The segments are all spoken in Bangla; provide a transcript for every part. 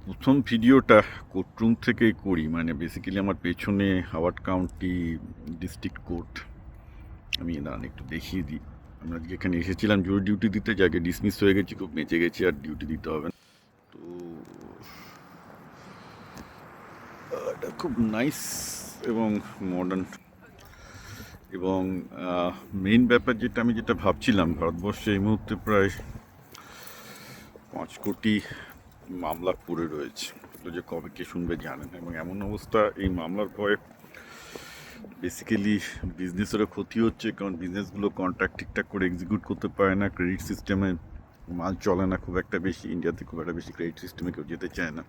প্রথম ভিডিওটা কোর্টরুম থেকে করি, মানে বেসিক্যালি আমার পেছনে হাওয়ার্ড কাউন্টি ডিস্ট্রিক্ট কোর্ট। আমি দাঁড়ান একটু দেখিয়ে দিই। আমরা আজকে এখানে এসেছিলাম জুরি ডিউটি দিতে, যাকে ডিসমিস হয়ে গেছি, খুব বেঁচে গেছি, আর ডিউটি দিতে হবে না। তো এটা খুব নাইস এবং মডার্ন। এবং মেইন ব্যাপার যেটা ভাবছিলাম, ভারতবর্ষে এই মুহূর্তে প্রায় 5 কোটি মামলা পড়ে রয়েছে, তো যে কবে কে শুনবে জানেন। এবং এমন অবস্থা, এই মামলার ভয়ে বেসিক্যালি বিজনেসেরও ক্ষতি হচ্ছে, কারণ বিজনেসগুলো কন্ট্রাক্ট ঠিকঠাক করে এক্সিকিউট করতে পারে না। ক্রেডিট সিস্টেমে মাল চলে না খুব একটা বেশি, ইন্ডিয়াতে খুব একটা বেশি ক্রেডিট সিস্টেমে কেউ যেতে চায় না,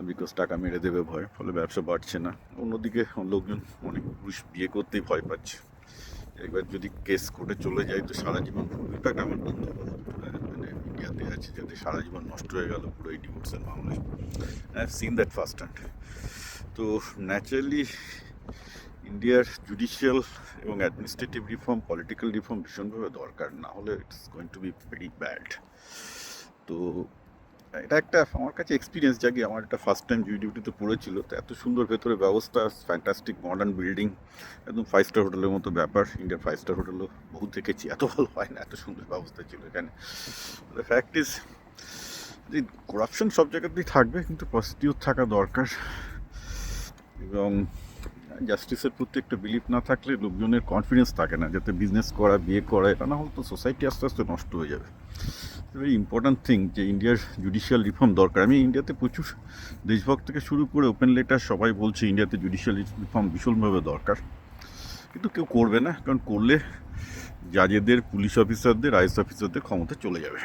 বিকজ টাকা মেরে দেবে ভয়, ফলে ব্যবসা বাড়ছে না। অন্যদিকে লোকজন অনেক পুরুষ বিয়ে করতেই ভয় পাচ্ছে। একবার যদি কেস কোর্টে চলে যায় তো সারা জীবন, ইনফ্যাক্ট আমার বন্ধু মানে ইন্ডিয়াতে আছে, যাতে সারা জীবন নষ্ট হয়ে গেল পুরো এই ডিভোর্সের মামলায়। I have seen that first hand. তো ন্যাচারালি ইন্ডিয়ার জুডিশিয়াল এবং অ্যাডমিনিস্ট্রেটিভ রিফর্ম, পলিটিক্যাল রিফর্ম ভীষণভাবে দরকার, না হলে it's going to be very bad. তো এটা একটা আমার কাছে এক্সপিরিয়েন্স, যাকে আমার একটা ফার্স্ট টাইম জুরি ডিউটিতে পড়েছিল। তো এত সুন্দর ভেতরে ব্যবস্থা, ফ্যান্টাস্টিক মডার্ন বিল্ডিং, একদম 5 স্টার হোটেলের মতো ব্যাপার। ইন্ডিয়ার 5 স্টার হোটেলও বহু দেখেছি, এত ভালো হয় না, এত সুন্দর ব্যবস্থা ছিল এখানে। দ্য ফ্যাক্ট ইজ যে করাপশন সব জায়গাতেই থাকবে, কিন্তু প্রসিডিউর থাকা দরকার। এবং জাস্টিসের প্রতি একটা বিলিভ না থাকলে লোকজনের কনফিডেন্স থাকে না যাতে বিজনেস করা, বিয়ে করা, এটা না হলে তো সোসাইটি আস্তে আস্তে নষ্ট হয়ে যাবে। ভেরি ইম্পর্ট্যান্ট থিং যে ইন্ডিয়ার জুডিশিয়াল রিফর্ম দরকার। আমি ইন্ডিয়াতে প্রচুর দেশভক্ত থেকে শুরু করে ওপেন লেটার সবাই বলছে ইন্ডিয়াতে জুডিশিয়াল রিফর্ম ভীষণভাবে দরকার, কিন্তু কেউ করবে না, কারণ করলে জাজেদের, পুলিশ অফিসারদের, আইএস অফিসারদের ক্ষমতা চলে যাবে।